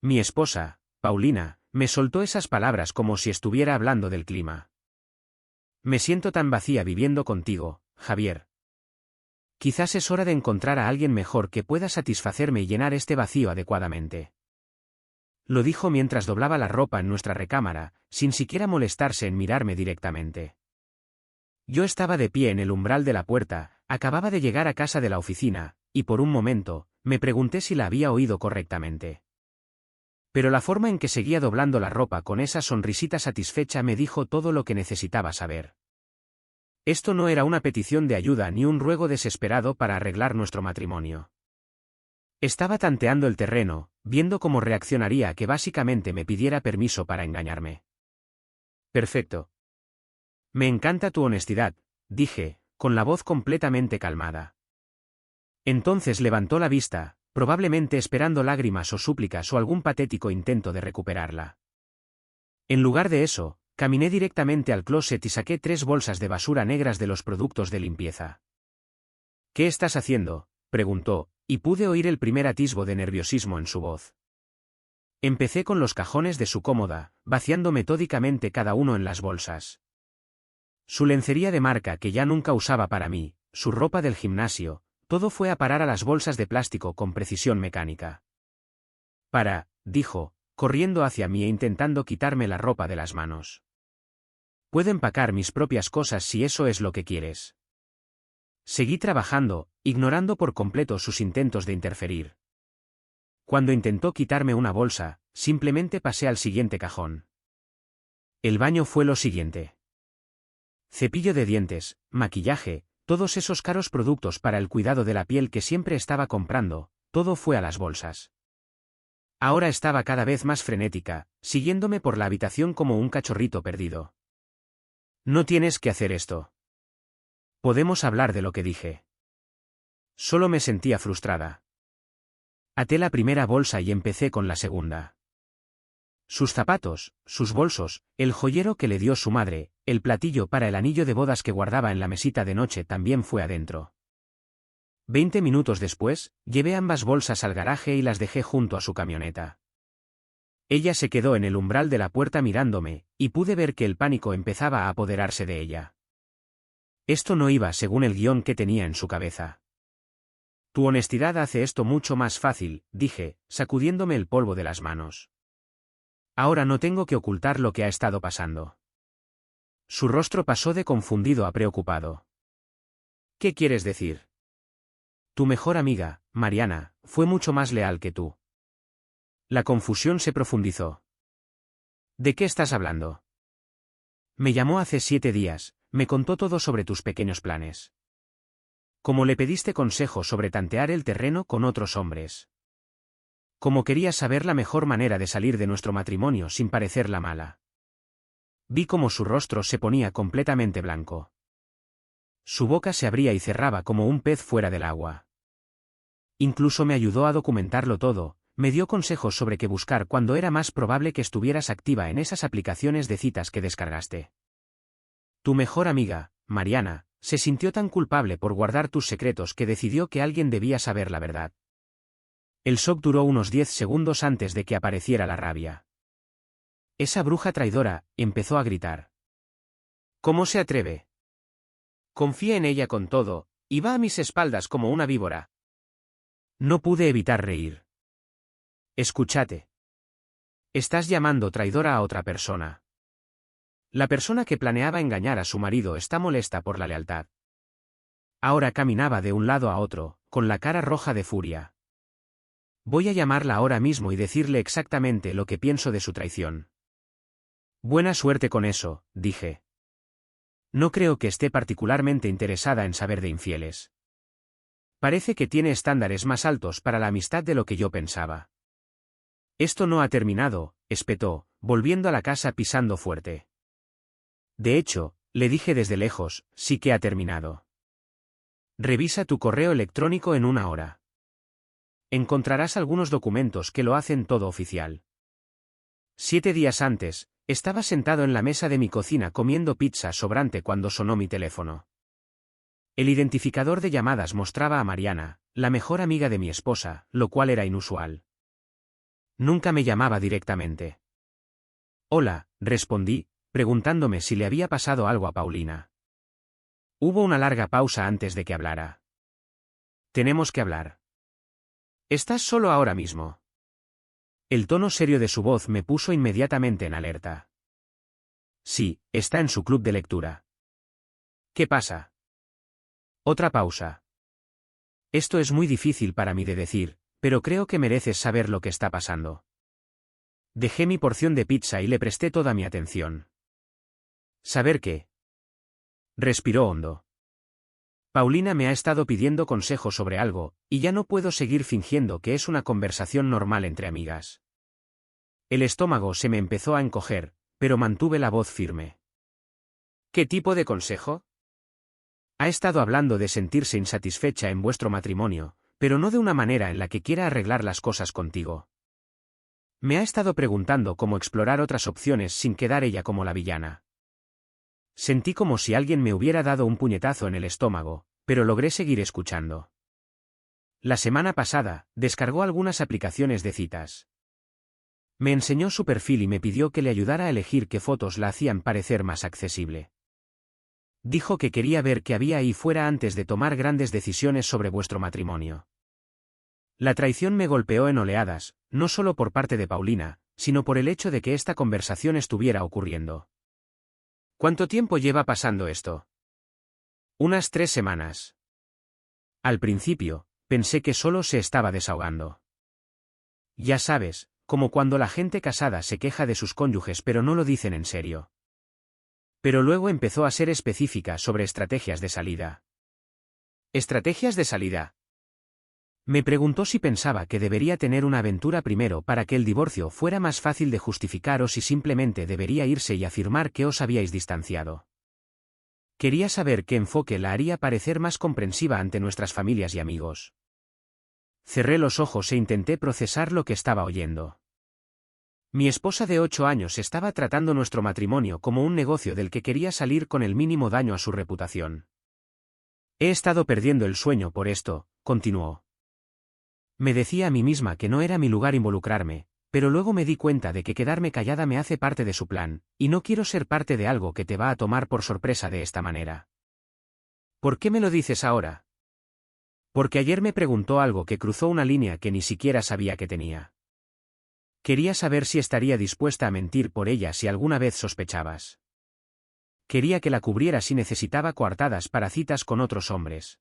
Mi esposa, Paulina, me soltó esas palabras como si estuviera hablando del clima. Me siento tan vacía viviendo contigo, Javier. Quizás es hora de encontrar a alguien mejor que pueda satisfacerme y llenar este vacío adecuadamente. Lo dijo mientras doblaba la ropa en nuestra recámara, sin siquiera molestarse en mirarme directamente. Yo estaba de pie en el umbral de la puerta, acababa de llegar a casa de la oficina, y por un momento, me pregunté si la había oído correctamente. Pero la forma en que seguía doblando la ropa con esa sonrisita satisfecha me dijo todo lo que necesitaba saber. Esto no era una petición de ayuda ni un ruego desesperado para arreglar nuestro matrimonio. Estaba tanteando el terreno, viendo cómo reaccionaría a que básicamente me pidiera permiso para engañarme. Perfecto. Me encanta tu honestidad, dije, con la voz completamente calmada. Entonces levantó la vista, probablemente esperando lágrimas o súplicas o algún patético intento de recuperarla. En lugar de eso, caminé directamente al closet y saqué 3 bolsas de basura negras de los productos de limpieza. ¿Qué estás haciendo?, preguntó, y pude oír el primer atisbo de nerviosismo en su voz. Empecé con los cajones de su cómoda, vaciando metódicamente cada uno en las bolsas. Su lencería de marca que ya nunca usaba para mí, su ropa del gimnasio, todo fue a parar a las bolsas de plástico con precisión mecánica. Dijo, corriendo hacia mí e intentando quitarme la ropa de las manos. Puedo empacar mis propias cosas si eso es lo que quieres. Seguí trabajando, ignorando por completo sus intentos de interferir. Cuando intentó quitarme una bolsa, simplemente pasé al siguiente cajón. El baño fue lo siguiente. Cepillo de dientes, maquillaje, todos esos caros productos para el cuidado de la piel que siempre estaba comprando, todo fue a las bolsas. Ahora estaba cada vez más frenética, siguiéndome por la habitación como un cachorrito perdido. No tienes que hacer esto. Podemos hablar de lo que dije. Solo me sentía frustrada. Até la primera bolsa y empecé con la segunda. Sus zapatos, sus bolsos, el joyero que le dio su madre, el platillo para el anillo de bodas que guardaba en la mesita de noche también fue adentro. 20 minutos después, llevé ambas bolsas al garaje y las dejé junto a su camioneta. Ella se quedó en el umbral de la puerta mirándome, y pude ver que el pánico empezaba a apoderarse de ella. Esto no iba según el guión que tenía en su cabeza. Tu honestidad hace esto mucho más fácil, dije, sacudiéndome el polvo de las manos. Ahora no tengo que ocultar lo que ha estado pasando. Su rostro pasó de confundido a preocupado. ¿Qué quieres decir? Tu mejor amiga, Mariana, fue mucho más leal que tú. La confusión se profundizó. ¿De qué estás hablando? Me llamó hace 7 días, me contó todo sobre tus pequeños planes. Cómo le pediste consejo sobre tantear el terreno con otros hombres. Cómo querías saber la mejor manera de salir de nuestro matrimonio sin parecer la mala. Vi cómo su rostro se ponía completamente blanco. Su boca se abría y cerraba como un pez fuera del agua. Incluso me ayudó a documentarlo todo, me dio consejos sobre qué buscar cuando era más probable que estuvieras activa en esas aplicaciones de citas que descargaste. Tu mejor amiga, Mariana, se sintió tan culpable por guardar tus secretos que decidió que alguien debía saber la verdad. El shock duró unos 10 segundos antes de que apareciera la rabia. Esa bruja traidora, empezó a gritar. ¿Cómo se atreve? Confié en ella con todo, y va a mis espaldas como una víbora. No pude evitar reír. Escúchate. Estás llamando traidora a otra persona. La persona que planeaba engañar a su marido está molesta por la lealtad. Ahora caminaba de un lado a otro, con la cara roja de furia. Voy a llamarla ahora mismo y decirle exactamente lo que pienso de su traición. Buena suerte con eso, dije. No creo que esté particularmente interesada en saber de infieles. Parece que tiene estándares más altos para la amistad de lo que yo pensaba. Esto no ha terminado, espetó, volviendo a la casa pisando fuerte. De hecho, le dije desde lejos, sí que ha terminado. Revisa tu correo electrónico en 1 hora. Encontrarás algunos documentos que lo hacen todo oficial. 7 días antes, estaba sentado en la mesa de mi cocina comiendo pizza sobrante cuando sonó mi teléfono. El identificador de llamadas mostraba a Mariana, la mejor amiga de mi esposa, lo cual era inusual. Nunca me llamaba directamente. Hola, respondí, preguntándome si le había pasado algo a Paulina. Hubo una larga pausa antes de que hablara. Tenemos que hablar. ¿Estás solo ahora mismo? El tono serio de su voz me puso inmediatamente en alerta. Sí, está en su club de lectura. ¿Qué pasa? Otra pausa. Esto es muy difícil para mí de decir, pero creo que mereces saber lo que está pasando. Dejé mi porción de pizza y le presté toda mi atención. ¿Saber qué? Respiró hondo. Paulina me ha estado pidiendo consejo sobre algo, y ya no puedo seguir fingiendo que es una conversación normal entre amigas. El estómago se me empezó a encoger, pero mantuve la voz firme. ¿Qué tipo de consejo? Ha estado hablando de sentirse insatisfecha en vuestro matrimonio, pero no de una manera en la que quiera arreglar las cosas contigo. Me ha estado preguntando cómo explorar otras opciones sin quedar ella como la villana. Sentí como si alguien me hubiera dado un puñetazo en el estómago, pero logré seguir escuchando. La semana pasada, descargó algunas aplicaciones de citas. Me enseñó su perfil y me pidió que le ayudara a elegir qué fotos la hacían parecer más accesible. Dijo que quería ver qué había ahí fuera antes de tomar grandes decisiones sobre vuestro matrimonio. La traición me golpeó en oleadas, no solo por parte de Paulina, sino por el hecho de que esta conversación estuviera ocurriendo. ¿Cuánto tiempo lleva pasando esto? Unas 3 semanas. Al principio, pensé que solo se estaba desahogando. Ya sabes, como cuando la gente casada se queja de sus cónyuges pero no lo dicen en serio. Pero luego empezó a ser específica sobre estrategias de salida. ¿Estrategias de salida? Me preguntó si pensaba que debería tener una aventura primero para que el divorcio fuera más fácil de justificar o si simplemente debería irse y afirmar que os habíais distanciado. Quería saber qué enfoque la haría parecer más comprensiva ante nuestras familias y amigos. Cerré los ojos e intenté procesar lo que estaba oyendo. Mi esposa de 8 años estaba tratando nuestro matrimonio como un negocio del que quería salir con el mínimo daño a su reputación. He estado perdiendo el sueño por esto, continuó. Me decía a mí misma que no era mi lugar involucrarme, pero luego me di cuenta de que quedarme callada me hace parte de su plan, y no quiero ser parte de algo que te va a tomar por sorpresa de esta manera. ¿Por qué me lo dices ahora? Porque ayer me preguntó algo que cruzó una línea que ni siquiera sabía que tenía. Quería saber si estaría dispuesta a mentir por ella si alguna vez sospechabas. Quería que la cubriera si necesitaba coartadas para citas con otros hombres.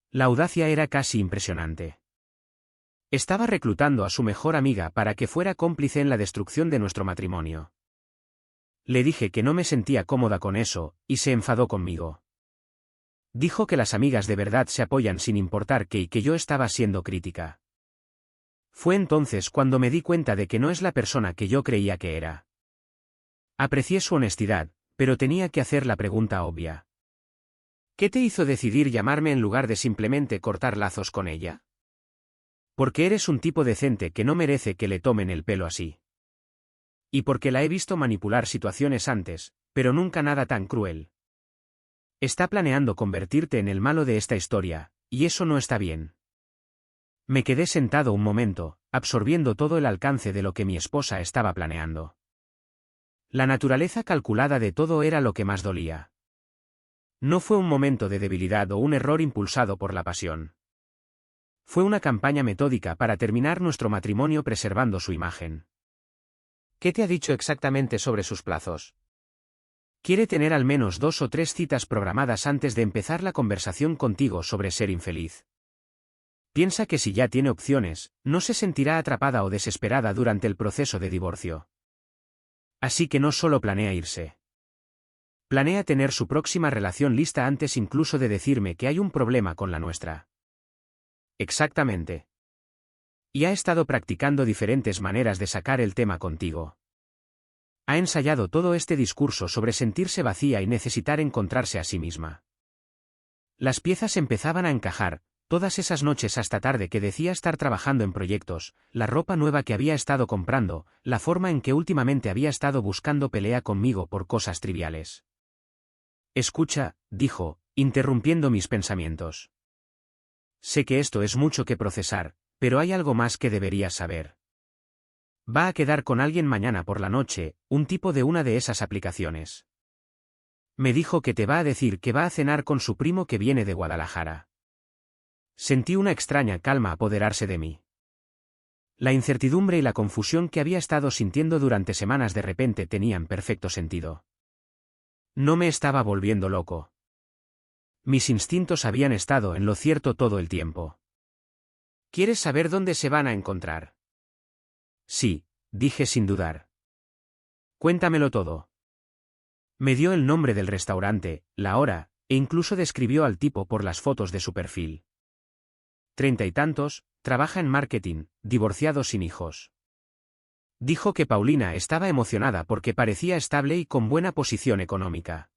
La audacia era casi impresionante. Estaba reclutando a su mejor amiga para que fuera cómplice en la destrucción de nuestro matrimonio. Le dije que no me sentía cómoda con eso, y se enfadó conmigo. Dijo que las amigas de verdad se apoyan sin importar qué y que yo estaba siendo crítica. Fue entonces cuando me di cuenta de que no es la persona que yo creía que era. Aprecié su honestidad, pero tenía que hacer la pregunta obvia. ¿Qué te hizo decidir llamarme en lugar de simplemente cortar lazos con ella? Porque eres un tipo decente que no merece que le tomen el pelo así. Y porque la he visto manipular situaciones antes, pero nunca nada tan cruel. Está planeando convertirte en el malo de esta historia, y eso no está bien. Me quedé sentado un momento, absorbiendo todo el alcance de lo que mi esposa estaba planeando. La naturaleza calculada de todo era lo que más dolía. No fue un momento de debilidad o un error impulsado por la pasión. Fue una campaña metódica para terminar nuestro matrimonio preservando su imagen. ¿Qué te ha dicho exactamente sobre sus plazos? Quiere tener al menos 2 o 3 citas programadas antes de empezar la conversación contigo sobre ser infeliz. Piensa que si ya tiene opciones, no se sentirá atrapada o desesperada durante el proceso de divorcio. Así que no solo planea irse. Planea tener su próxima relación lista antes incluso de decirme que hay un problema con la nuestra. Exactamente. Y ha estado practicando diferentes maneras de sacar el tema contigo. Ha ensayado todo este discurso sobre sentirse vacía y necesitar encontrarse a sí misma. Las piezas empezaban a encajar, todas esas noches hasta tarde que decía estar trabajando en proyectos, la ropa nueva que había estado comprando, la forma en que últimamente había estado buscando pelea conmigo por cosas triviales. Escucha, dijo, interrumpiendo mis pensamientos. Sé que esto es mucho que procesar, pero hay algo más que deberías saber. Va a quedar con alguien mañana por la noche, un tipo de una de esas aplicaciones. Me dijo que te va a decir que va a cenar con su primo que viene de Guadalajara. Sentí una extraña calma apoderarse de mí. La incertidumbre y la confusión que había estado sintiendo durante semanas de repente tenían perfecto sentido. No me estaba volviendo loco. Mis instintos habían estado en lo cierto todo el tiempo. ¿Quieres saber dónde se van a encontrar? Sí, dije sin dudar. Cuéntamelo todo. Me dio el nombre del restaurante, la hora, e incluso describió al tipo por las fotos de su perfil. 30 y tantos, trabaja en marketing, divorciado sin hijos. Dijo que Paulina estaba emocionada porque parecía estable y con buena posición económica.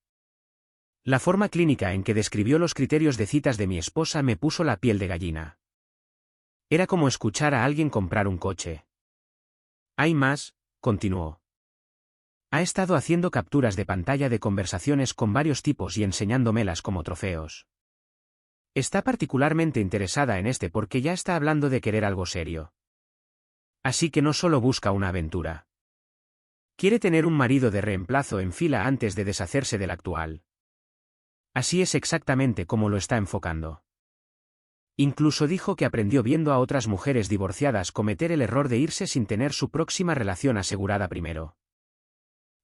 La forma clínica en que describió los criterios de citas de mi esposa me puso la piel de gallina. Era como escuchar a alguien comprar un coche. Hay más, continuó. Ha estado haciendo capturas de pantalla de conversaciones con varios tipos y enseñándomelas como trofeos. Está particularmente interesada en este porque ya está hablando de querer algo serio. Así que no solo busca una aventura. Quiere tener un marido de reemplazo en fila antes de deshacerse del actual. Así es exactamente como lo está enfocando. Incluso dijo que aprendió viendo a otras mujeres divorciadas cometer el error de irse sin tener su próxima relación asegurada primero.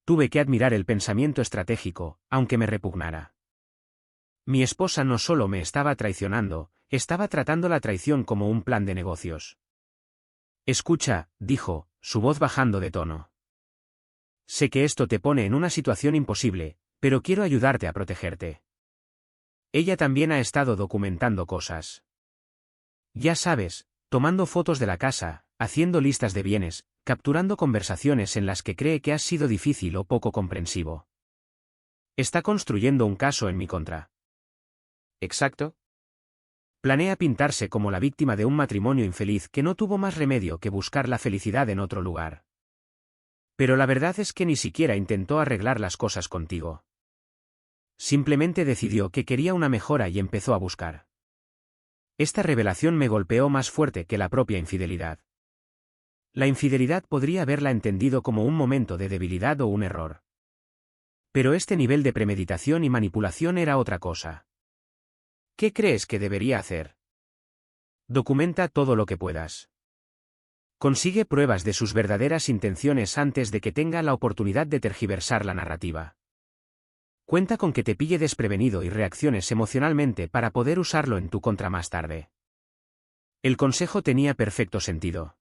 Tuve que admirar el pensamiento estratégico, aunque me repugnara. Mi esposa no solo me estaba traicionando, estaba tratando la traición como un plan de negocios. Escucha, dijo, su voz bajando de tono. Sé que esto te pone en una situación imposible, pero quiero ayudarte a protegerte. Ella también ha estado documentando cosas. Ya sabes, tomando fotos de la casa, haciendo listas de bienes, capturando conversaciones en las que cree que has sido difícil o poco comprensivo. Está construyendo un caso en mi contra. ¿Exacto? Planea pintarse como la víctima de un matrimonio infeliz que no tuvo más remedio que buscar la felicidad en otro lugar. Pero la verdad es que ni siquiera intentó arreglar las cosas contigo. Simplemente decidió que quería una mejora y empezó a buscar. Esta revelación me golpeó más fuerte que la propia infidelidad. La infidelidad podría haberla entendido como un momento de debilidad o un error. Pero este nivel de premeditación y manipulación era otra cosa. ¿Qué crees que debería hacer? Documenta todo lo que puedas. Consigue pruebas de sus verdaderas intenciones antes de que tenga la oportunidad de tergiversar la narrativa. Cuenta con que te pille desprevenido y reacciones emocionalmente para poder usarlo en tu contra más tarde. El consejo tenía perfecto sentido.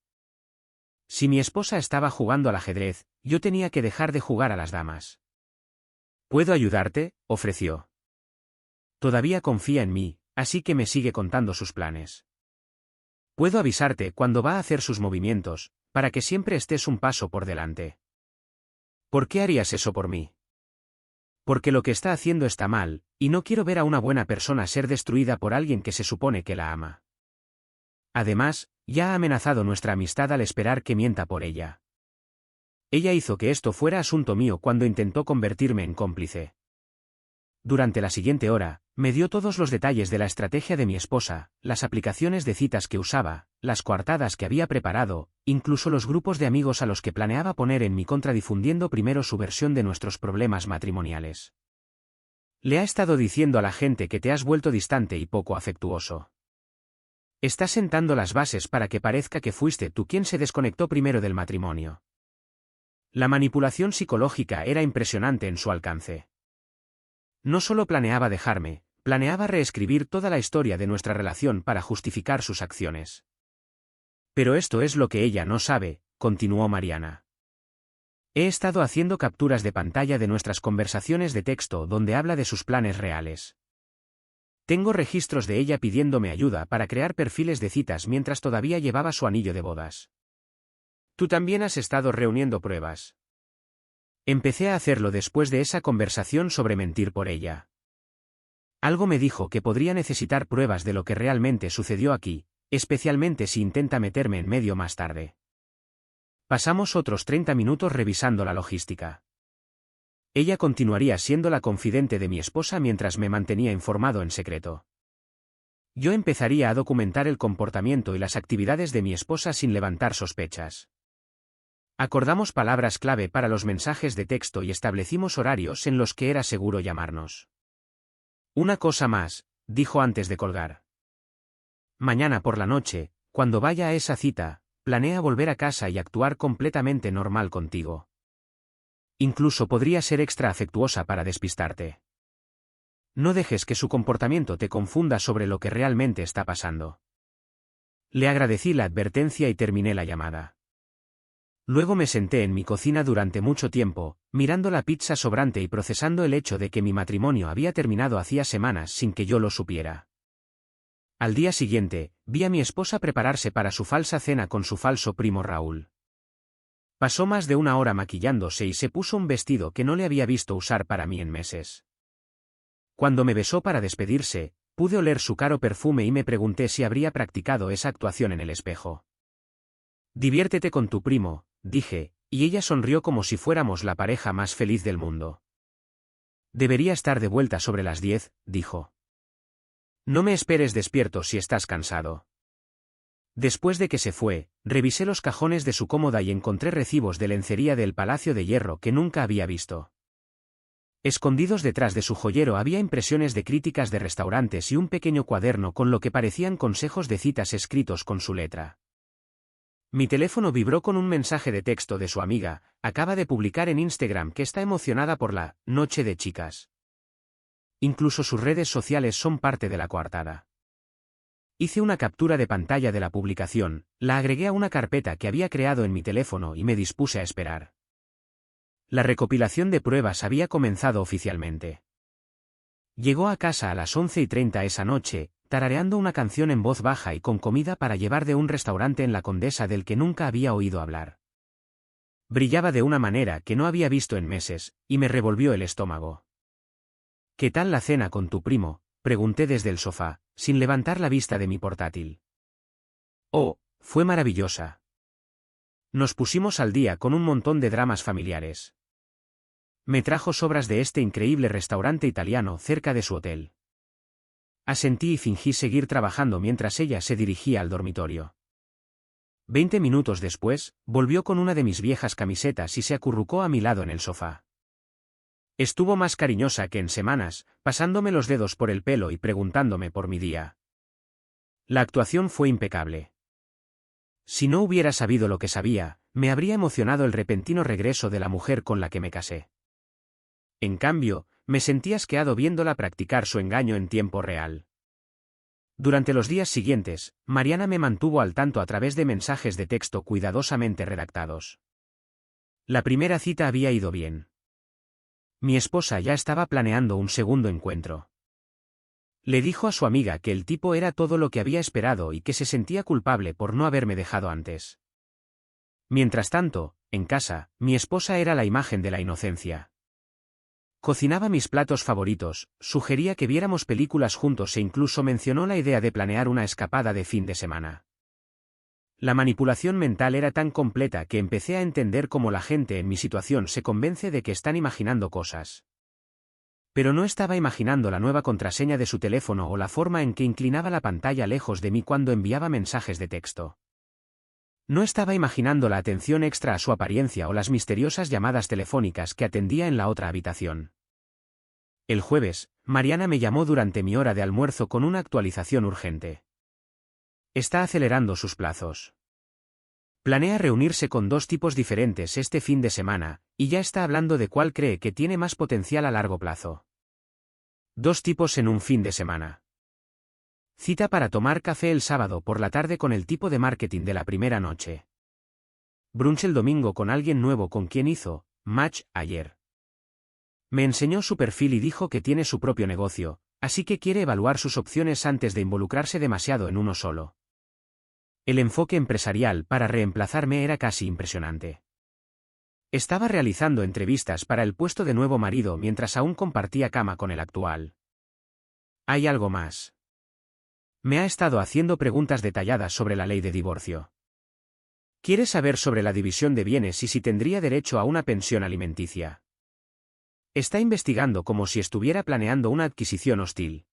Si mi esposa estaba jugando al ajedrez, yo tenía que dejar de jugar a las damas. ¿Puedo ayudarte?, ofreció. Todavía confía en mí, así que me sigue contando sus planes. Puedo avisarte cuando va a hacer sus movimientos, para que siempre estés un paso por delante. ¿Por qué harías eso por mí? Porque lo que está haciendo está mal, y no quiero ver a una buena persona ser destruida por alguien que se supone que la ama. Además, ya ha amenazado nuestra amistad al esperar que mienta por ella. Ella hizo que esto fuera asunto mío cuando intentó convertirme en cómplice. Durante la siguiente hora, me dio todos los detalles de la estrategia de mi esposa, las aplicaciones de citas que usaba, las coartadas que había preparado, incluso los grupos de amigos a los que planeaba poner en mi contra difundiendo primero su versión de nuestros problemas matrimoniales. Le ha estado diciendo a la gente que te has vuelto distante y poco afectuoso. Está sentando las bases para que parezca que fuiste tú quien se desconectó primero del matrimonio. La manipulación psicológica era impresionante en su alcance. No solo planeaba dejarme, planeaba reescribir toda la historia de nuestra relación para justificar sus acciones. Pero esto es lo que ella no sabe, continuó Mariana. He estado haciendo capturas de pantalla de nuestras conversaciones de texto donde habla de sus planes reales. Tengo registros de ella pidiéndome ayuda para crear perfiles de citas mientras todavía llevaba su anillo de bodas. Tú también has estado reuniendo pruebas. Empecé a hacerlo después de esa conversación sobre mentir por ella. Algo me dijo que podría necesitar pruebas de lo que realmente sucedió aquí, especialmente si intenta meterme en medio más tarde. Pasamos otros 30 minutos revisando la logística. Ella continuaría siendo la confidente de mi esposa mientras me mantenía informado en secreto. Yo empezaría a documentar el comportamiento y las actividades de mi esposa sin levantar sospechas. Acordamos palabras clave para los mensajes de texto y establecimos horarios en los que era seguro llamarnos. Una cosa más, dijo antes de colgar. Mañana por la noche, cuando vaya a esa cita, planea volver a casa y actuar completamente normal contigo. Incluso podría ser extra afectuosa para despistarte. No dejes que su comportamiento te confunda sobre lo que realmente está pasando. Le agradecí la advertencia y terminé la llamada. Luego me senté en mi cocina durante mucho tiempo, mirando la pizza sobrante y procesando el hecho de que mi matrimonio había terminado hacía semanas sin que yo lo supiera. Al día siguiente, vi a mi esposa prepararse para su falsa cena con su falso primo Raúl. Pasó más de una hora maquillándose y se puso un vestido que no le había visto usar para mí en meses. Cuando me besó para despedirse, pude oler su caro perfume y me pregunté si habría practicado esa actuación en el espejo. Diviértete con tu primo, dije, y ella sonrió como si fuéramos la pareja más feliz del mundo. Debería estar de vuelta sobre las 10, dijo. No me esperes despierto si estás cansado. Después de que se fue, revisé los cajones de su cómoda y encontré recibos de lencería del Palacio de Hierro que nunca había visto. Escondidos detrás de su joyero había impresiones de críticas de restaurantes y un pequeño cuaderno con lo que parecían consejos de citas escritos con su letra. Mi teléfono vibró con un mensaje de texto de su amiga, acaba de publicar en Instagram que está emocionada por la noche de chicas. Incluso sus redes sociales son parte de la coartada. Hice una captura de pantalla de la publicación, la agregué a una carpeta que había creado en mi teléfono y me dispuse a esperar. La recopilación de pruebas había comenzado oficialmente. Llegó a casa a las 11:30 esa noche, tarareando una canción en voz baja y con comida para llevar de un restaurante en La Condesa del que nunca había oído hablar. Brillaba de una manera que no había visto en meses, y me revolvió el estómago. ¿Qué tal la cena con tu primo?, pregunté desde el sofá, sin levantar la vista de mi portátil. Oh, fue maravillosa. Nos pusimos al día con un montón de dramas familiares. Me trajo sobras de este increíble restaurante italiano cerca de su hotel. Asentí y fingí seguir trabajando mientras ella se dirigía al dormitorio. 20 minutos después, volvió con una de mis viejas camisetas y se acurrucó a mi lado en el sofá. Estuvo más cariñosa que en semanas, pasándome los dedos por el pelo y preguntándome por mi día. La actuación fue impecable. Si no hubiera sabido lo que sabía, me habría emocionado el repentino regreso de la mujer con la que me casé. En cambio, me sentí asqueado viéndola practicar su engaño en tiempo real. Durante los días siguientes, Mariana me mantuvo al tanto a través de mensajes de texto cuidadosamente redactados. La primera cita había ido bien. Mi esposa ya estaba planeando un segundo encuentro. Le dijo a su amiga que el tipo era todo lo que había esperado y que se sentía culpable por no haberme dejado antes. Mientras tanto, en casa, mi esposa era la imagen de la inocencia. Cocinaba mis platos favoritos, sugería que viéramos películas juntos e incluso mencionó la idea de planear una escapada de fin de semana. La manipulación mental era tan completa que empecé a entender cómo la gente en mi situación se convence de que están imaginando cosas. Pero no estaba imaginando la nueva contraseña de su teléfono o la forma en que inclinaba la pantalla lejos de mí cuando enviaba mensajes de texto. No estaba imaginando la atención extra a su apariencia o las misteriosas llamadas telefónicas que atendía en la otra habitación. El jueves, Mariana me llamó durante mi hora de almuerzo con una actualización urgente. Está acelerando sus plazos. Planea reunirse con 2 tipos diferentes este fin de semana, y ya está hablando de cuál cree que tiene más potencial a largo plazo. 2 tipos en un fin de semana. Cita para tomar café el sábado por la tarde con el tipo de marketing de la primera noche. Brunch el domingo con alguien nuevo con quien hizo match ayer. Me enseñó su perfil y dijo que tiene su propio negocio, así que quiere evaluar sus opciones antes de involucrarse demasiado en uno solo. El enfoque empresarial para reemplazarme era casi impresionante. Estaba realizando entrevistas para el puesto de nuevo marido mientras aún compartía cama con el actual. Hay algo más. Me ha estado haciendo preguntas detalladas sobre la ley de divorcio. Quiere saber sobre la división de bienes y si tendría derecho a una pensión alimenticia. Está investigando como si estuviera planeando una adquisición hostil.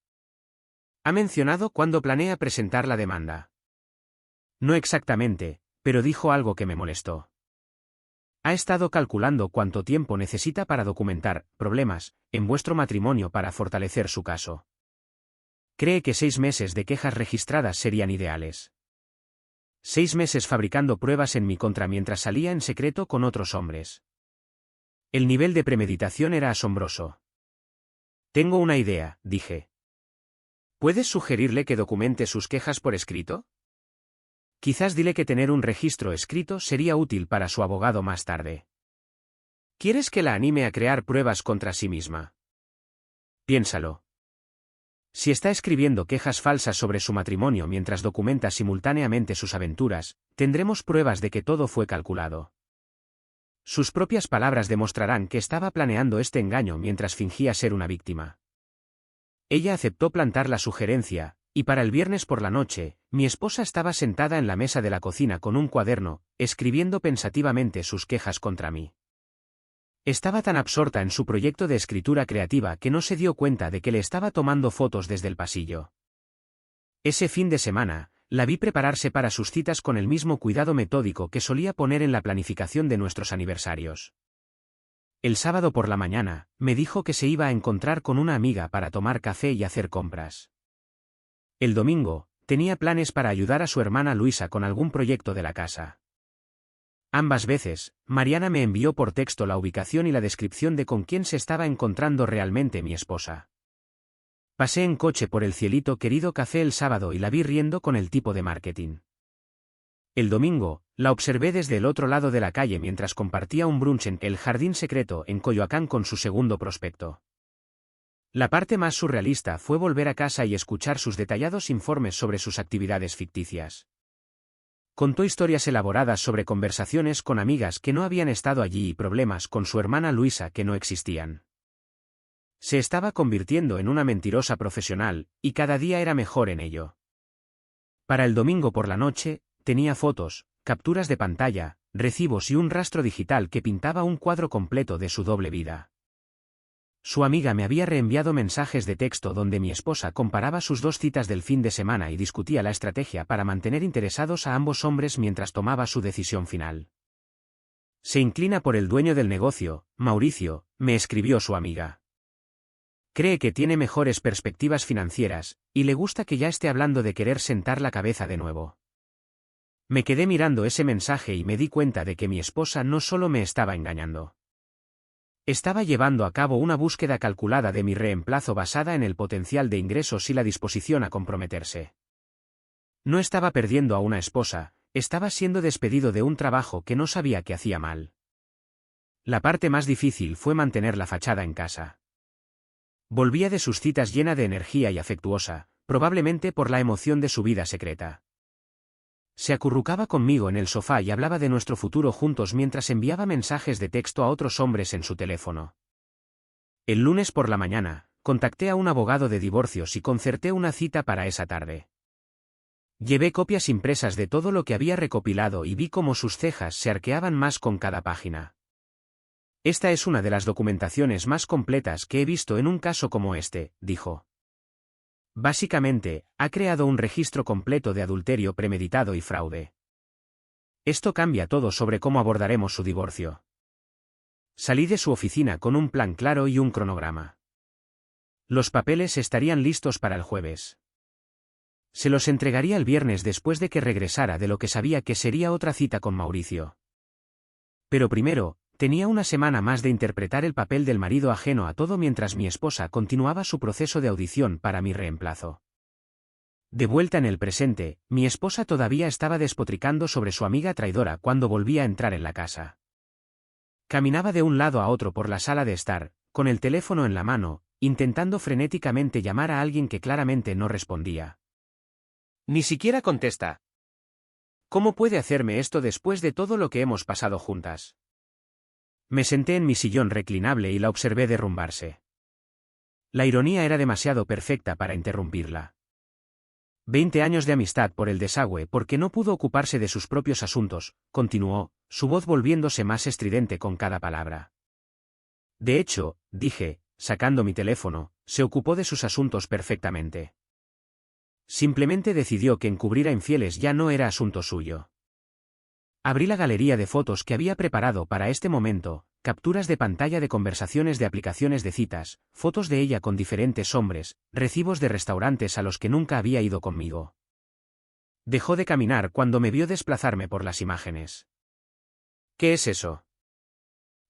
Ha mencionado cuándo planea presentar la demanda. No exactamente, pero dijo algo que me molestó. Ha estado calculando cuánto tiempo necesita para documentar problemas en vuestro matrimonio para fortalecer su caso. Cree que 6 meses de quejas registradas serían ideales. 6 meses fabricando pruebas en mi contra mientras salía en secreto con otros hombres. El nivel de premeditación era asombroso. Tengo una idea, dije. ¿Puedes sugerirle que documente sus quejas por escrito? Quizás dile que tener un registro escrito sería útil para su abogado más tarde. ¿Quieres que la anime a crear pruebas contra sí misma? Piénsalo. Si está escribiendo quejas falsas sobre su matrimonio mientras documenta simultáneamente sus aventuras, tendremos pruebas de que todo fue calculado. Sus propias palabras demostrarán que estaba planeando este engaño mientras fingía ser una víctima. Ella aceptó plantar la sugerencia, y para el viernes por la noche, mi esposa estaba sentada en la mesa de la cocina con un cuaderno, escribiendo pensativamente sus quejas contra mí. Estaba tan absorta en su proyecto de escritura creativa que no se dio cuenta de que le estaba tomando fotos desde el pasillo. Ese fin de semana, la vi prepararse para sus citas con el mismo cuidado metódico que solía poner en la planificación de nuestros aniversarios. El sábado por la mañana, me dijo que se iba a encontrar con una amiga para tomar café y hacer compras. El domingo, tenía planes para ayudar a su hermana Luisa con algún proyecto de la casa. Ambas veces, Mariana me envió por texto la ubicación y la descripción de con quién se estaba encontrando realmente mi esposa. Pasé en coche por el cielito querido café el sábado y la vi riendo con el tipo de marketing. El domingo, la observé desde el otro lado de la calle mientras compartía un brunch en El Jardín Secreto en Coyoacán con su segundo prospecto. La parte más surrealista fue volver a casa y escuchar sus detallados informes sobre sus actividades ficticias. Contó historias elaboradas sobre conversaciones con amigas que no habían estado allí y problemas con su hermana Luisa que no existían. Se estaba convirtiendo en una mentirosa profesional, y cada día era mejor en ello. Para el domingo por la noche, tenía fotos, capturas de pantalla, recibos y un rastro digital que pintaba un cuadro completo de su doble vida. Su amiga me había reenviado mensajes de texto donde mi esposa comparaba sus 2 citas del fin de semana y discutía la estrategia para mantener interesados a ambos hombres mientras tomaba su decisión final. Se inclina por el dueño del negocio, Mauricio, me escribió su amiga. Cree que tiene mejores perspectivas financieras, y le gusta que ya esté hablando de querer sentar la cabeza de nuevo. Me quedé mirando ese mensaje y me di cuenta de que mi esposa no solo me estaba engañando. Estaba llevando a cabo una búsqueda calculada de mi reemplazo basada en el potencial de ingresos y la disposición a comprometerse. No estaba perdiendo a una esposa, estaba siendo despedido de un trabajo que no sabía que hacía mal. La parte más difícil fue mantener la fachada en casa. Volvía de sus citas llena de energía y afectuosa, probablemente por la emoción de su vida secreta. Se acurrucaba conmigo en el sofá y hablaba de nuestro futuro juntos mientras enviaba mensajes de texto a otros hombres en su teléfono. El lunes por la mañana, contacté a un abogado de divorcios y concerté una cita para esa tarde. Llevé copias impresas de todo lo que había recopilado y vi cómo sus cejas se arqueaban más con cada página. Esta es una de las documentaciones más completas que he visto en un caso como este, dijo. Básicamente, ha creado un registro completo de adulterio premeditado y fraude. Esto cambia todo sobre cómo abordaremos su divorcio. Salí de su oficina con un plan claro y un cronograma. Los papeles estarían listos para el jueves. Se los entregaría el viernes después de que regresara de lo que sabía que sería otra cita con Mauricio. Pero primero, tenía una semana más de interpretar el papel del marido ajeno a todo mientras mi esposa continuaba su proceso de audición para mi reemplazo. De vuelta en el presente, mi esposa todavía estaba despotricando sobre su amiga traidora cuando volví a entrar en la casa. Caminaba de un lado a otro por la sala de estar, con el teléfono en la mano, intentando frenéticamente llamar a alguien que claramente no respondía. Ni siquiera contesta. ¿Cómo puede hacerme esto después de todo lo que hemos pasado juntas? Me senté en mi sillón reclinable y la observé derrumbarse. La ironía era demasiado perfecta para interrumpirla. 20 años de amistad por el desagüe porque no pudo ocuparse de sus propios asuntos, continuó, su voz volviéndose más estridente con cada palabra. De hecho, dije, sacando mi teléfono, se ocupó de sus asuntos perfectamente. Simplemente decidió que encubrir a infieles ya no era asunto suyo. Abrí la galería de fotos que había preparado para este momento, capturas de pantalla de conversaciones de aplicaciones de citas, fotos de ella con diferentes hombres, recibos de restaurantes a los que nunca había ido conmigo. Dejó de caminar cuando me vio desplazarme por las imágenes. ¿Qué es eso?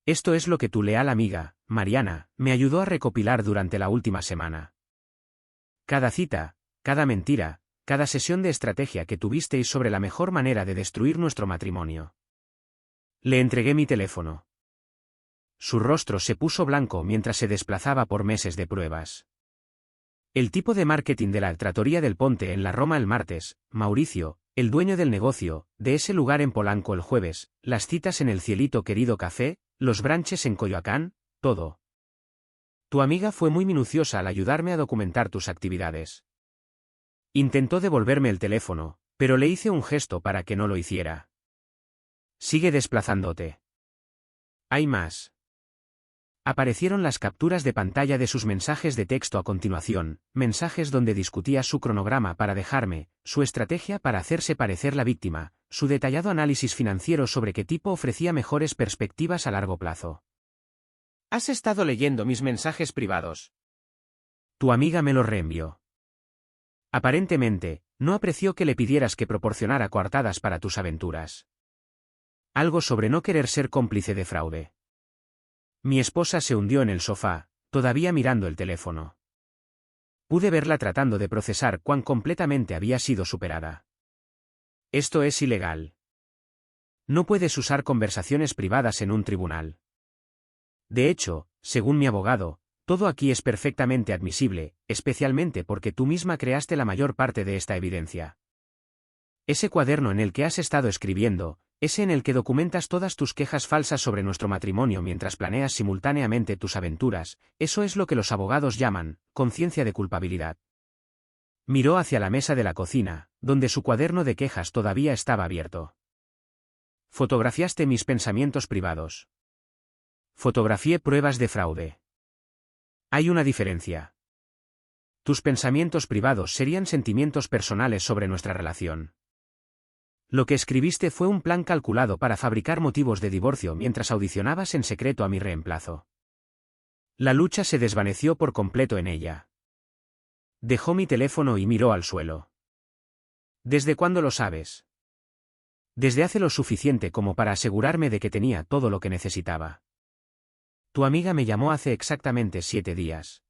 Esto es lo que tu leal amiga, Mariana, me ayudó a recopilar durante la última semana. Cada cita, cada mentira, cada sesión de estrategia que tuvisteis sobre la mejor manera de destruir nuestro matrimonio. Le entregué mi teléfono. Su rostro se puso blanco mientras se desplazaba por meses de pruebas. El tipo de marketing de la Trattoria del Ponte en la Roma el martes, Mauricio, el dueño del negocio, de ese lugar en Polanco el jueves, las citas en el Cielito Querido Café, los brunches en Coyoacán, todo. Tu amiga fue muy minuciosa al ayudarme a documentar tus actividades. Intentó devolverme el teléfono, pero le hice un gesto para que no lo hiciera. Sigue desplazándote. Hay más. Aparecieron las capturas de pantalla de sus mensajes de texto a continuación, mensajes donde discutía su cronograma para dejarme, su estrategia para hacerse parecer la víctima, su detallado análisis financiero sobre qué tipo ofrecía mejores perspectivas a largo plazo. ¿Has estado leyendo mis mensajes privados? Tu amiga me los reenvió. Aparentemente, no apreció que le pidieras que proporcionara coartadas para tus aventuras. Algo sobre no querer ser cómplice de fraude. Mi esposa se hundió en el sofá, todavía mirando el teléfono. Pude verla tratando de procesar cuán completamente había sido superada. Esto es ilegal. No puedes usar conversaciones privadas en un tribunal. De hecho, según mi abogado, todo aquí es perfectamente admisible, especialmente porque tú misma creaste la mayor parte de esta evidencia. Ese cuaderno en el que has estado escribiendo, ese en el que documentas todas tus quejas falsas sobre nuestro matrimonio mientras planeas simultáneamente tus aventuras, eso es lo que los abogados llaman conciencia de culpabilidad. Miró hacia la mesa de la cocina, donde su cuaderno de quejas todavía estaba abierto. Fotografiaste mis pensamientos privados. Fotografié pruebas de fraude. Hay una diferencia. Tus pensamientos privados serían sentimientos personales sobre nuestra relación. Lo que escribiste fue un plan calculado para fabricar motivos de divorcio mientras audicionabas en secreto a mi reemplazo. La lucha se desvaneció por completo en ella. Dejó mi teléfono y miró al suelo. ¿Desde cuándo lo sabes? Desde hace lo suficiente como para asegurarme de que tenía todo lo que necesitaba. Tu amiga me llamó hace exactamente 7 días.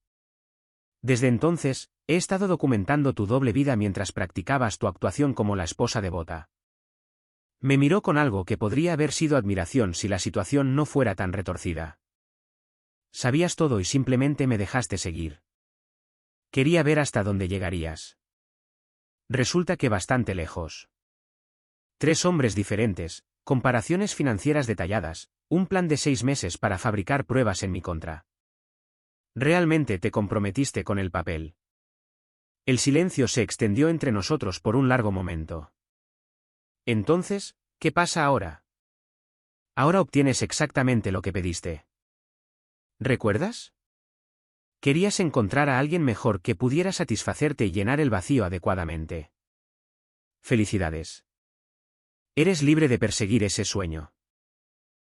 Desde entonces, he estado documentando tu doble vida mientras practicabas tu actuación como la esposa devota. Me miró con algo que podría haber sido admiración si la situación no fuera tan retorcida. Sabías todo y simplemente me dejaste seguir. Quería ver hasta dónde llegarías. Resulta que bastante lejos. 3 hombres diferentes, comparaciones financieras detalladas, un plan de 6 meses para fabricar pruebas en mi contra. Realmente te comprometiste con el papel. El silencio se extendió entre nosotros por un largo momento. Entonces, ¿qué pasa ahora? Ahora obtienes exactamente lo que pediste. ¿Recuerdas? Querías encontrar a alguien mejor que pudiera satisfacerte y llenar el vacío adecuadamente. Felicidades. Eres libre de perseguir ese sueño.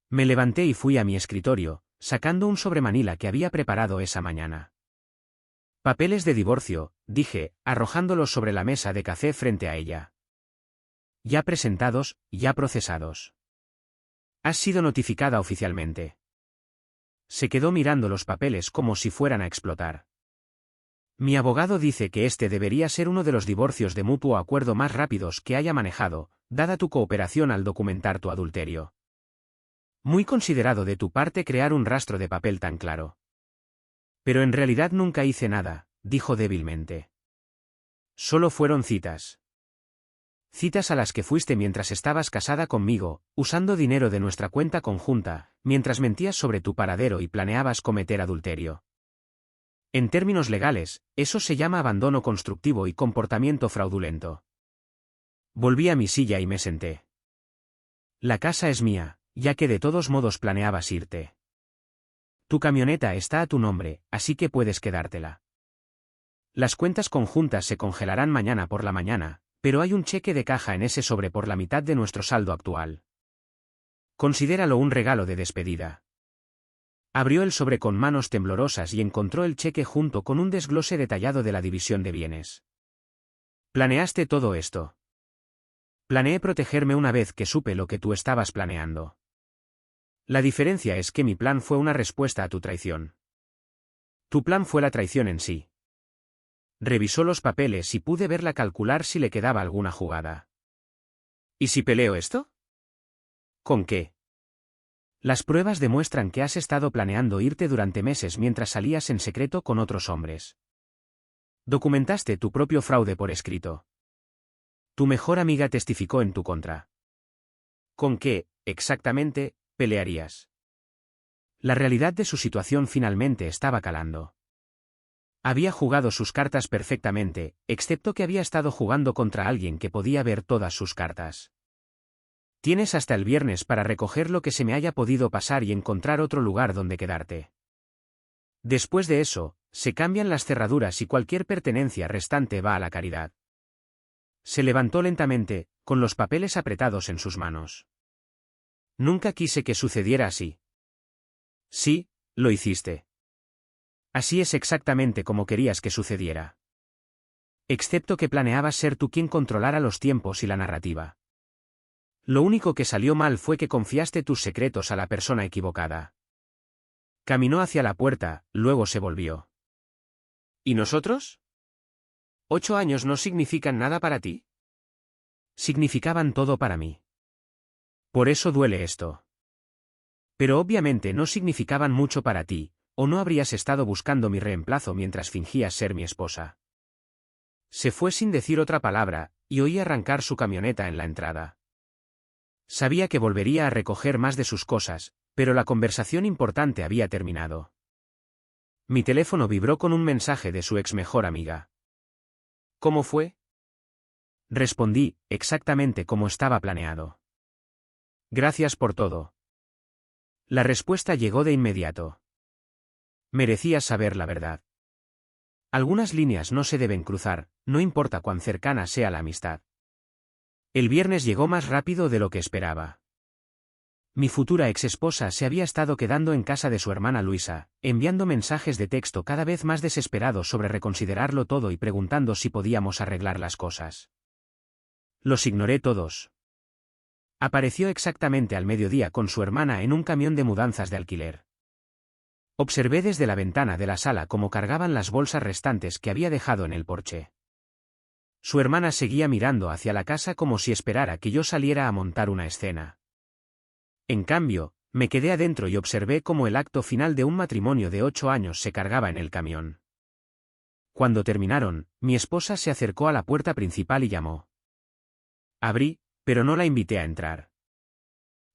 Me levanté y fui a mi escritorio, sacando un sobremanila que había preparado esa mañana. Papeles de divorcio, dije, arrojándolos sobre la mesa de café frente a ella. Ya presentados, ya procesados. Has sido notificada oficialmente. Se quedó mirando los papeles como si fueran a explotar. Mi abogado dice que este debería ser uno de los divorcios de mutuo acuerdo más rápidos que haya manejado, dada tu cooperación al documentar tu adulterio. Muy considerado de tu parte crear un rastro de papel tan claro. Pero en realidad nunca hice nada, dijo débilmente. Solo fueron citas. Citas a las que fuiste mientras estabas casada conmigo, usando dinero de nuestra cuenta conjunta, mientras mentías sobre tu paradero y planeabas cometer adulterio. En términos legales, eso se llama abandono constructivo y comportamiento fraudulento. Volví a mi silla y me senté. La casa es mía, ya que de todos modos planeabas irte. Tu camioneta está a tu nombre, así que puedes quedártela. Las cuentas conjuntas se congelarán mañana por la mañana, pero hay un cheque de caja en ese sobre por la mitad de nuestro saldo actual. Considéralo un regalo de despedida. Abrió el sobre con manos temblorosas y encontró el cheque junto con un desglose detallado de la división de bienes. ¿Planeaste todo esto? Planeé protegerme una vez que supe lo que tú estabas planeando. La diferencia es que mi plan fue una respuesta a tu traición. Tu plan fue la traición en sí. Revisó los papeles y pude verla calcular si le quedaba alguna jugada. ¿Y si peleo esto? ¿Con qué? Las pruebas demuestran que has estado planeando irte durante meses mientras salías en secreto con otros hombres. Documentaste tu propio fraude por escrito. Tu mejor amiga testificó en tu contra. ¿Con qué, exactamente, pelearías? La realidad de su situación finalmente estaba calando. Había jugado sus cartas perfectamente, excepto que había estado jugando contra alguien que podía ver todas sus cartas. Tienes hasta el viernes para recoger lo que se me haya podido pasar y encontrar otro lugar donde quedarte. Después de eso, se cambian las cerraduras y cualquier pertenencia restante va a la caridad. Se levantó lentamente, con los papeles apretados en sus manos. Nunca quise que sucediera así. Sí, lo hiciste. Así es exactamente como querías que sucediera. Excepto que planeabas ser tú quien controlara los tiempos y la narrativa. Lo único que salió mal fue que confiaste tus secretos a la persona equivocada. Caminó hacia la puerta, luego se volvió. ¿Y nosotros? ¿8 años no significan nada para ti? Significaban todo para mí. Por eso duele esto. Pero obviamente no significaban mucho para ti, o no habrías estado buscando mi reemplazo mientras fingías ser mi esposa. Se fue sin decir otra palabra, y oí arrancar su camioneta en la entrada. Sabía que volvería a recoger más de sus cosas, pero la conversación importante había terminado. Mi teléfono vibró con un mensaje de su ex mejor amiga. ¿Cómo fue? Respondí, exactamente como estaba planeado. Gracias por todo. La respuesta llegó de inmediato. Merecías saber la verdad. Algunas líneas no se deben cruzar, no importa cuán cercana sea la amistad. El viernes llegó más rápido de lo que esperaba. Mi futura exesposa se había estado quedando en casa de su hermana Luisa, enviando mensajes de texto cada vez más desesperados sobre reconsiderarlo todo y preguntando si podíamos arreglar las cosas. Los ignoré todos. Apareció exactamente al mediodía con su hermana en un camión de mudanzas de alquiler. Observé desde la ventana de la sala cómo cargaban las bolsas restantes que había dejado en el porche. Su hermana seguía mirando hacia la casa como si esperara que yo saliera a montar una escena. En cambio, me quedé adentro y observé cómo el acto final de un matrimonio de 8 años se cargaba en el camión. Cuando terminaron, mi esposa se acercó a la puerta principal y llamó. Abrí, pero no la invité a entrar.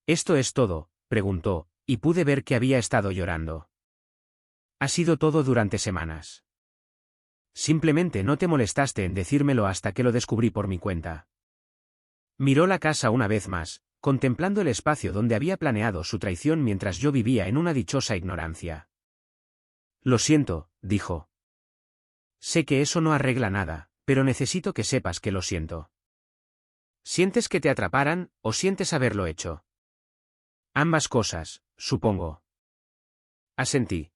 ¿Esto es todo?, preguntó, y pude ver que había estado llorando. Ha sido todo durante semanas. Simplemente no te molestaste en decírmelo hasta que lo descubrí por mi cuenta. Miró la casa una vez más, contemplando el espacio donde había planeado su traición mientras yo vivía en una dichosa ignorancia. Lo siento, dijo. Sé que eso no arregla nada, pero necesito que sepas que lo siento. ¿Sientes que te atraparan, o sientes haberlo hecho? Ambas cosas, supongo. Asentí.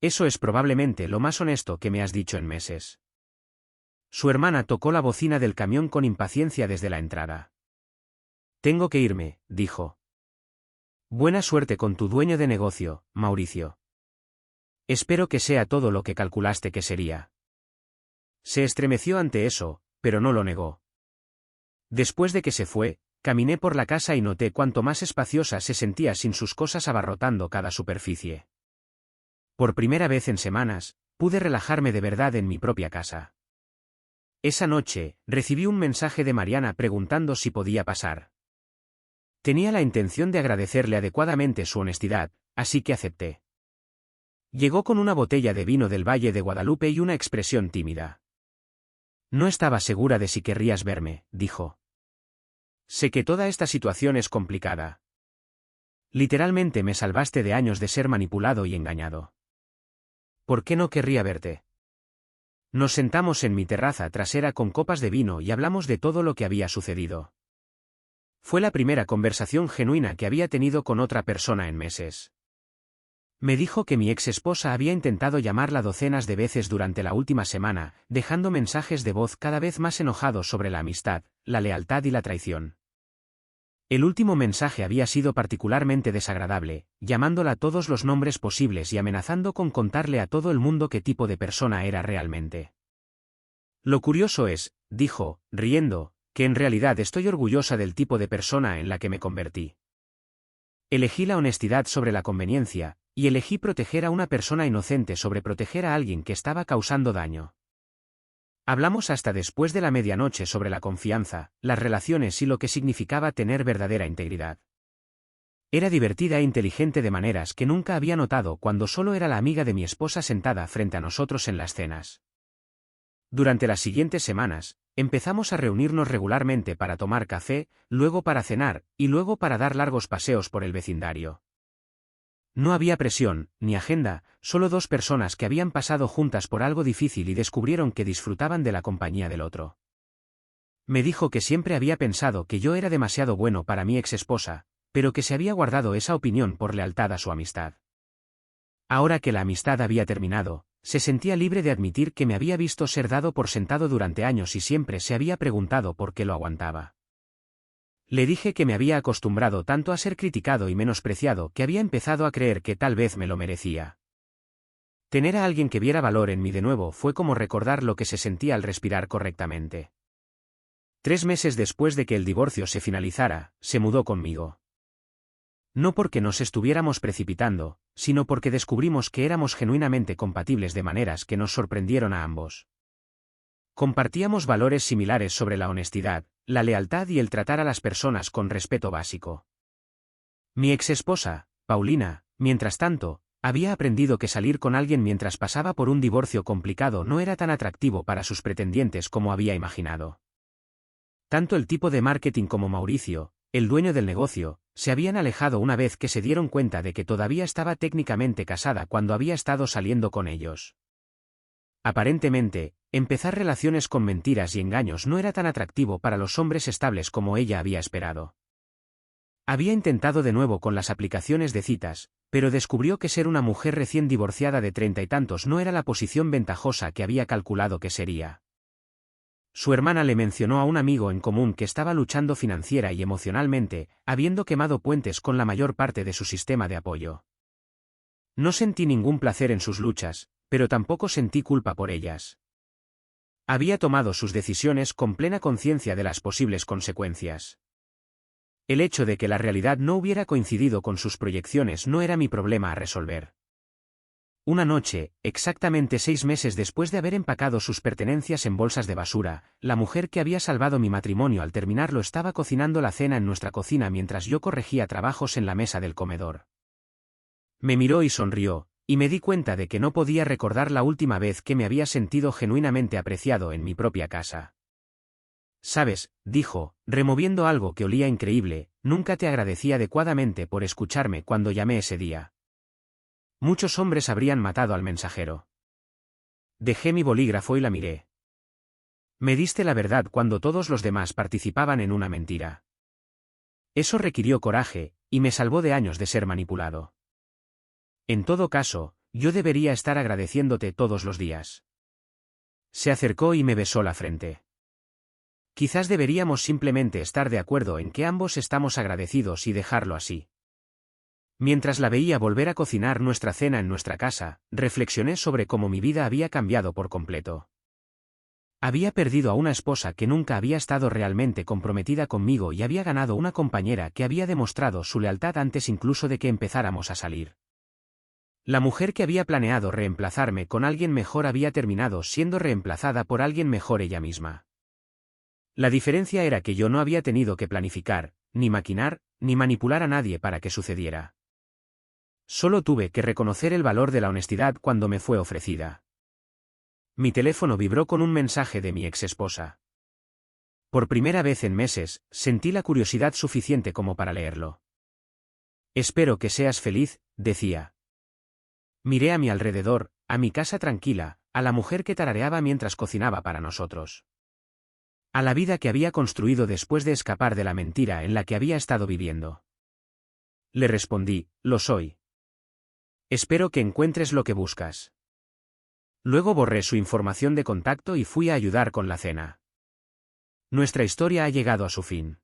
Eso es probablemente lo más honesto que me has dicho en meses. Su hermana tocó la bocina del camión con impaciencia desde la entrada. Tengo que irme, dijo. Buena suerte con tu dueño de negocio, Mauricio. Espero que sea todo lo que calculaste que sería. Se estremeció ante eso, pero no lo negó. Después de que se fue, caminé por la casa y noté cuánto más espaciosa se sentía sin sus cosas abarrotando cada superficie. Por primera vez en semanas, pude relajarme de verdad en mi propia casa. Esa noche, recibí un mensaje de Mariana preguntando si podía pasar. Tenía la intención de agradecerle adecuadamente su honestidad, así que acepté. Llegó con una botella de vino del Valle de Guadalupe y una expresión tímida. No estaba segura de si querrías verme, dijo. Sé que toda esta situación es complicada. Literalmente me salvaste de años de ser manipulado y engañado. ¿Por qué no querría verte? Nos sentamos en mi terraza trasera con copas de vino y hablamos de todo lo que había sucedido. Fue la primera conversación genuina que había tenido con otra persona en meses. Me dijo que mi ex esposa había intentado llamarla docenas de veces durante la última semana, dejando mensajes de voz cada vez más enojados sobre la amistad, la lealtad y la traición. El último mensaje había sido particularmente desagradable, llamándola todos los nombres posibles y amenazando con contarle a todo el mundo qué tipo de persona era realmente. Lo curioso es, dijo, riendo, que en realidad estoy orgullosa del tipo de persona en la que me convertí. Elegí la honestidad sobre la conveniencia, y elegí proteger a una persona inocente sobre proteger a alguien que estaba causando daño. Hablamos hasta después de la medianoche sobre la confianza, las relaciones y lo que significaba tener verdadera integridad. Era divertida e inteligente de maneras que nunca había notado cuando solo era la amiga de mi esposa sentada frente a nosotros en las cenas. Durante las siguientes semanas, empezamos a reunirnos regularmente para tomar café, luego para cenar, y luego para dar largos paseos por el vecindario. No había presión, ni agenda, solo dos personas que habían pasado juntas por algo difícil y descubrieron que disfrutaban de la compañía del otro. Me dijo que siempre había pensado que yo era demasiado bueno para mi ex esposa, pero que se había guardado esa opinión por lealtad a su amistad. Ahora que la amistad había terminado, se sentía libre de admitir que me había visto ser dado por sentado durante años y siempre se había preguntado por qué lo aguantaba. Le dije que me había acostumbrado tanto a ser criticado y menospreciado que había empezado a creer que tal vez me lo merecía. Tener a alguien que viera valor en mí de nuevo fue como recordar lo que se sentía al respirar correctamente. 3 meses después de que el divorcio se finalizara, se mudó conmigo. No porque nos estuviéramos precipitando, sino porque descubrimos que éramos genuinamente compatibles de maneras que nos sorprendieron a ambos. Compartíamos valores similares sobre la honestidad, la lealtad y el tratar a las personas con respeto básico. Mi ex esposa, Paulina, mientras tanto, había aprendido que salir con alguien mientras pasaba por un divorcio complicado no era tan atractivo para sus pretendientes como había imaginado. Tanto el tipo de marketing como Mauricio, el dueño del negocio, se habían alejado una vez que se dieron cuenta de que todavía estaba técnicamente casada cuando había estado saliendo con ellos. Aparentemente, empezar relaciones con mentiras y engaños no era tan atractivo para los hombres estables como ella había esperado. Había intentado de nuevo con las aplicaciones de citas, pero descubrió que ser una mujer recién divorciada de 30 y tantos no era la posición ventajosa que había calculado que sería. Su hermana le mencionó a un amigo en común que estaba luchando financiera y emocionalmente, habiendo quemado puentes con la mayor parte de su sistema de apoyo. No sentí ningún placer en sus luchas, pero tampoco sentí culpa por ellas. Había tomado sus decisiones con plena conciencia de las posibles consecuencias. El hecho de que la realidad no hubiera coincidido con sus proyecciones no era mi problema a resolver. Una noche, exactamente 6 meses después de haber empacado sus pertenencias en bolsas de basura, la mujer que había salvado mi matrimonio al terminarlo estaba cocinando la cena en nuestra cocina mientras yo corregía trabajos en la mesa del comedor. Me miró y sonrió, y me di cuenta de que no podía recordar la última vez que me había sentido genuinamente apreciado en mi propia casa. «Sabes», dijo, removiendo algo que olía increíble, «nunca te agradecí adecuadamente por escucharme cuando llamé ese día. Muchos hombres habrían matado al mensajero». Dejé mi bolígrafo y la miré. «Me diste la verdad cuando todos los demás participaban en una mentira. Eso requirió coraje, y me salvó de años de ser manipulado. En todo caso, yo debería estar agradeciéndote todos los días». Se acercó y me besó la frente. «Quizás deberíamos simplemente estar de acuerdo en que ambos estamos agradecidos y dejarlo así». Mientras la veía volver a cocinar nuestra cena en nuestra casa, reflexioné sobre cómo mi vida había cambiado por completo. Había perdido a una esposa que nunca había estado realmente comprometida conmigo y había ganado una compañera que había demostrado su lealtad antes incluso de que empezáramos a salir. La mujer que había planeado reemplazarme con alguien mejor había terminado siendo reemplazada por alguien mejor ella misma. La diferencia era que yo no había tenido que planificar, ni maquinar, ni manipular a nadie para que sucediera. Solo tuve que reconocer el valor de la honestidad cuando me fue ofrecida. Mi teléfono vibró con un mensaje de mi ex esposa. Por primera vez en meses, sentí la curiosidad suficiente como para leerlo. «Espero que seas feliz», decía. Miré a mi alrededor, a mi casa tranquila, a la mujer que tarareaba mientras cocinaba para nosotros. A la vida que había construido después de escapar de la mentira en la que había estado viviendo. Le respondí, lo soy. Espero que encuentres lo que buscas. Luego borré su información de contacto y fui a ayudar con la cena. Nuestra historia ha llegado a su fin.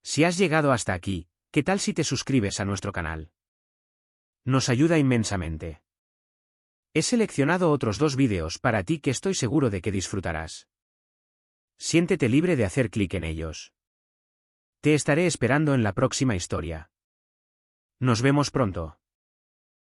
Si has llegado hasta aquí, ¿qué tal si te suscribes a nuestro canal? Nos ayuda inmensamente. He seleccionado otros 2 vídeos para ti que estoy seguro de que disfrutarás. Siéntete libre de hacer clic en ellos. Te estaré esperando en la próxima historia. Nos vemos pronto.